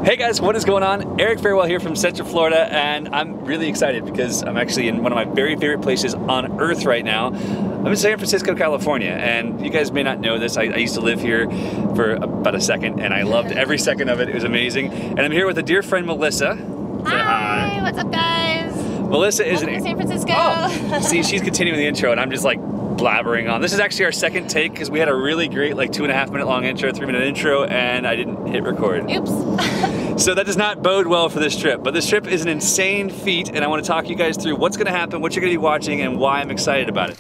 Hey guys, what is going on? Eric Farewell here from Central Florida, and I'm really excited because I'm actually in one of my very favorite places on earth right now. I'm in San Francisco, California, and you guys may not know this. I used to live here for about a second, and I loved every second of it. It was amazing. And I'm here with a dear friend, Melissa. Hi, what's up guys? Melissa is Welcome to San Francisco. Oh, see, she's continuing the intro, and I'm just like blabbering on. This is actually our second take because we had a really great like 2.5 minute long intro, 3-minute intro, and I didn't hit record. Oops. So that does not bode well for this trip, but this trip is an insane feat, and I want to talk you guys through what's going to happen, what you're going to be watching, and why I'm excited about it.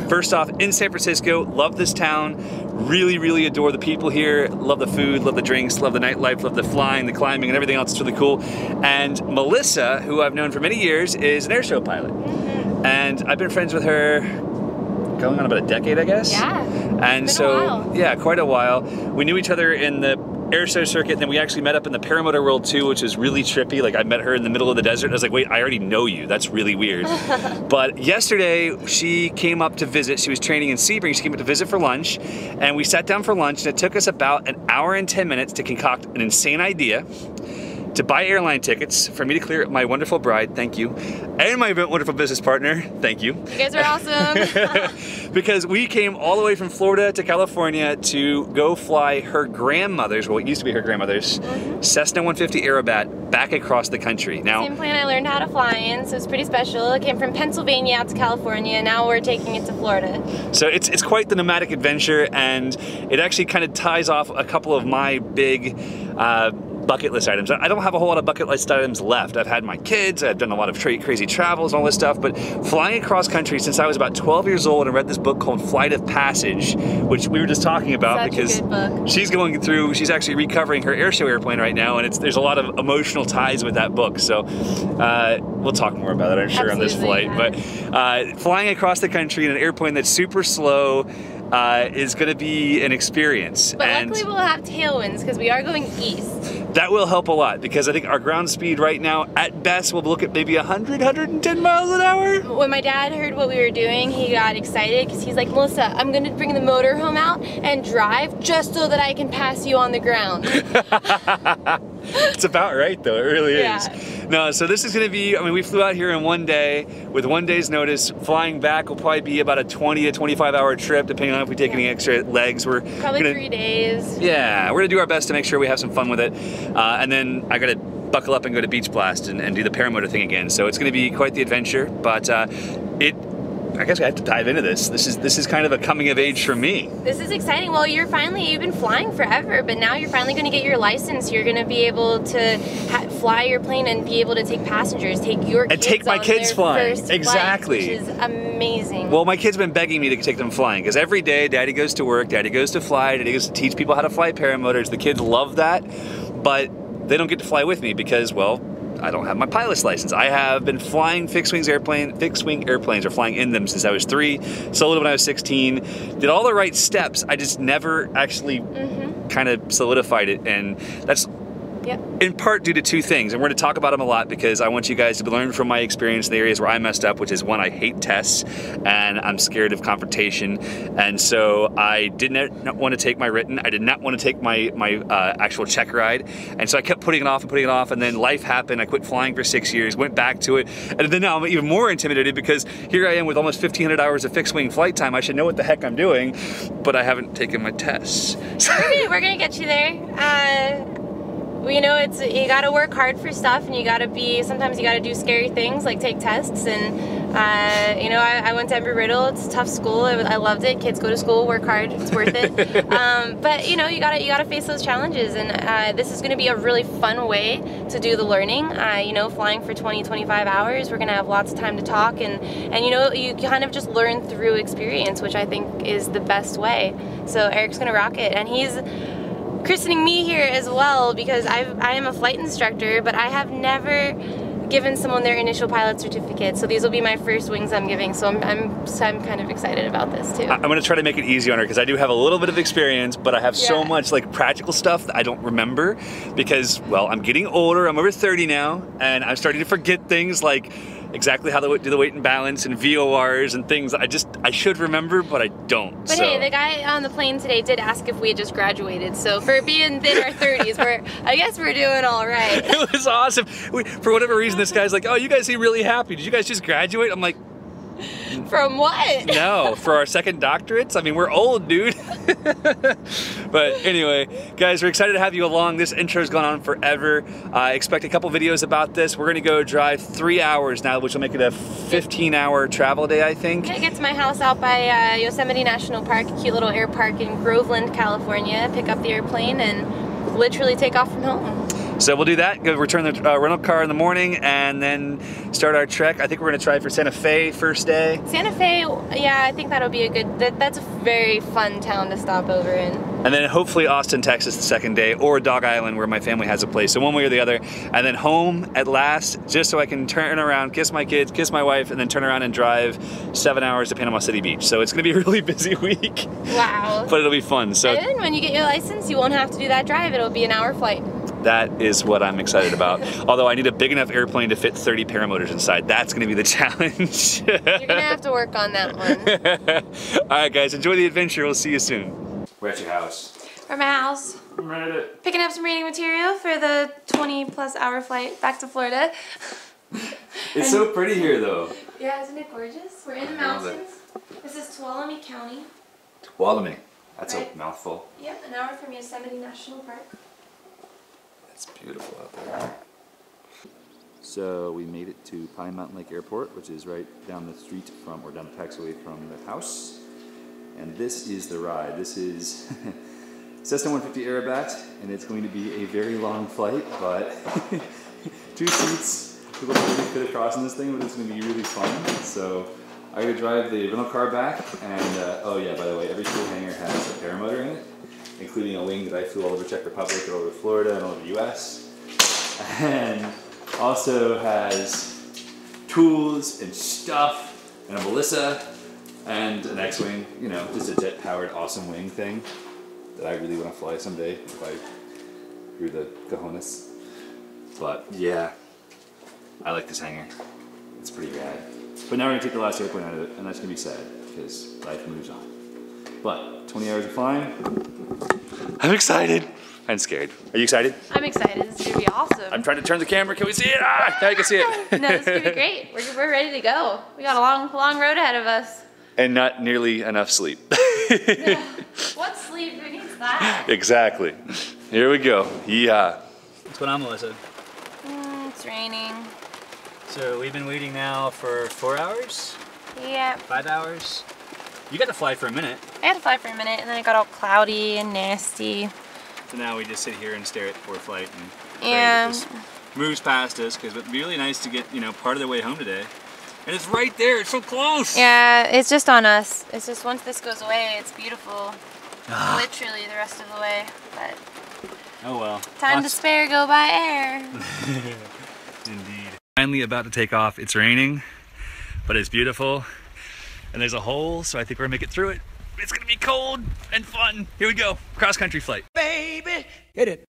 First off, in San Francisco, love this town, really adore the people here, love the food, love the drinks, love the nightlife, love the flying, the climbing, and everything else. It's really cool. And Melissa, who I've known for many years, is an airshow pilot. And I've been friends with her going on about a decade, I guess. Yeah. And so, yeah, quite a while. We knew each other in the airshow circuit, and then we actually met up in the paramotor world too, which is really trippy. Like, I met her in the middle of the desert. I was like, wait, I already know you. That's really weird. But yesterday, she came up to visit. She was training in Sebring. She came up to visit for lunch, and we sat down for lunch, and it took us about 1 hour and 10 minutes to concoct an insane idea to buy airline tickets for me to clear my wonderful bride, thank you, and my wonderful business partner, thank you. You guys are awesome. Because we came all the way from Florida to California to go fly her grandmother's, well, it used to be her grandmother's, Cessna 150 Aerobat back across the country. Now, same plane I learned how to fly in, so it's pretty special. It came from Pennsylvania out to California, now we're taking it to Florida. So it's quite the nomadic adventure, and it actually kind of ties off a couple of my big bucket list items. I don't have a whole lot of bucket list items left. I've had my kids, I've done a lot of crazy travels and all this stuff, but flying across country since I was about 12 years old, and read this book called Flight of Passage, which we were just talking about. Such because a good book. she's actually recovering her airshow airplane right now, and there's a lot of emotional ties with that book. So we'll talk more about it, I'm sure, on this flight. Yeah. But flying across the country in an airplane that's super slow is going to be an experience. But luckily we'll have tailwinds because we are going east. That will help a lot, because I think our ground speed right now, at best, we'll look at maybe 100, 110 miles an hour. When my dad heard what we were doing, he got excited because he's like, Melissa, I'm going to bring the motorhome out and drive just so that I can pass you on the ground. It's about right, though. It really is. Yeah. No, so this is going to be, I mean, we flew out here in 1 day with 1 day's notice. Flying back will probably be about a 20 to 25 hour trip, depending on if we take any extra legs. We're probably 3 days. Yeah, we're going to do our best to make sure we have some fun with it. And then I got to buckle up and go to Beach Blast and do the paramotor thing again. So it's going to be quite the adventure, but I guess I have to dive into this. This is kind of a coming of age for me. This is exciting. Well, you've been flying forever, but now you're finally going to get your license. You're going to be able to fly your plane and be able to take passengers, take your kids, and take my kids flying. Exactly. Flight, which is amazing. Well, my kids have been begging me to take them flying, because every day Daddy goes to work, Daddy goes to fly, Daddy goes to teach people how to fly paramotors. The kids love that, but they don't get to fly with me because, well, I don't have my pilot's license. I have been flying fixed-wing airplanes, or flying in them, since I was 3, soloed when I was 16, did all the right steps. I just never actually kind of solidified it, and that's in part due to 2 things, and we're going to talk about them a lot because I want you guys to learn from my experience in the areas where I messed up, which is, 1, I hate tests, and I'm scared of confrontation, and so I did not want to take my written, I did not want to take my actual check ride, and so I kept putting it off, and then life happened. I quit flying for 6 years, went back to it, and then now I'm even more intimidated because here I am with almost 1,500 hours of fixed-wing flight time. I should know what the heck I'm doing, but I haven't taken my tests. We're gonna get you there. You know, you gotta work hard for stuff, and sometimes you gotta do scary things like take tests, and you know, I went to Embry-Riddle. It's a tough school. I loved it. Kids go to school, work hard, it's worth it. But you know, you gotta face those challenges, and this is gonna be a really fun way to do the learning. You know, flying for 20-25 hours, we're gonna have lots of time to talk, and you know, you kind of just learn through experience, which I think is the best way. So Eric's gonna rock it, and he's christening me here as well, because I am a flight instructor, but I have never given someone their initial pilot certificate, so these will be my first wings I'm giving, so I'm kind of excited about this too. I'm going to try to make it easy on her, because I do have a little bit of experience, but I have so much like practical stuff that I don't remember, because, well, I'm getting older, I'm over 30 now, and I'm starting to forget things like exactly how to do the weight and balance and VORs and things. I should remember, but I don't. But hey, the guy on the plane today did ask if we had just graduated. So for being in our 30s, I guess we're doing all right. It was awesome. For whatever reason, this guy's like, oh, you guys seem really happy. Did you guys just graduate? I'm like, from what? No, for our second doctorates. I mean, we're old, dude. But anyway, guys, we're excited to have you along. This intro's gone on forever. Expect a couple videos about this. We're gonna go drive 3 hours now, which will make it a 15-hour travel day, I think. I'm gonna get to my house out by Yosemite National Park, a cute little air park in Groveland, California, pick up the airplane and literally take off from home. So we'll do that, go return the rental car in the morning, and then start our trek. I think we're gonna try for Santa Fe first day. Santa Fe, yeah, I think that'll be a good, that's a very fun town to stop over in. And then hopefully Austin, Texas the second day, or Dog Island where my family has a place. So one way or the other. And then home at last, just so I can turn around, kiss my kids, kiss my wife, and then turn around and drive 7 hours to Panama City Beach. So it's gonna be a really busy week. Wow. But it'll be fun. So and then when you get your license, you won't have to do that drive. It'll be an hour flight. That is what I'm excited about. Although I need a big enough airplane to fit 30 paramotors inside. That's gonna be the challenge. You're gonna have to work on that one. All right, guys, enjoy the adventure. We'll see you soon. We're at your house. We're at my house. I'm ready to... Picking up some reading material for the 20+ hour flight back to Florida. It's so pretty here, though. Yeah, isn't it gorgeous? We're in the mountains. This is Tuolumne County. Tuolumne. That's right. a mouthful. Yep, an hour from Yosemite National Park. It's beautiful out there. So we made it to Pine Mountain Lake Airport, which is right down the street from, or down the taxiway from the house. And this is the ride. This is Cessna 150 Aerobat, and it's going to be a very long flight, but 2 seats. People don't really fit across in this thing, but it's going to be really fun. So I'm going to drive the rental car back, and oh yeah, by the way, every crew hangar has a paramotor in it, including a wing that I flew all over Czech Republic, all over Florida, and all over the US. And also has tools and stuff, and a Melissa, and an X-Wing, you know, just a jet-powered awesome wing thing that I really want to fly someday if I grew the cojones. But yeah, I like this hangar. It's pretty rad. But now we're going to take the last airplane out of it, and that's going to be sad, because life moves on. But 20 hours of flying. I'm excited. I'm scared. Are you excited? I'm excited. This is going to be awesome. I'm trying to turn the camera. Can we see it? Ah, now you can see it. No, this is going to be great. We're ready to go. We got a long road ahead of us. And not nearly enough sleep. What sleep? Who needs that? Exactly. Here we go. Yeah. What's going on, Melissa? It's raining. So we've been waiting now for 4 hours? Yeah. 5 hours? You got to fly for a minute. I had to fly for a minute, and then it got all cloudy and nasty. So now we just sit here and stare at poor flight and yeah. it just moves past us, because it'd be really nice to get, you know, part of the way home today. And it's right there. It's so close. Yeah, it's just on us. It's just once this goes away, it's beautiful. Literally the rest of the way. But oh well. Time to spare, go by air. Indeed. Finally about to take off. It's raining, but it's beautiful. And there's a hole, so I think we're gonna make it through it. It's gonna be cold and fun. Here we go. Cross country flight. Baby, hit it.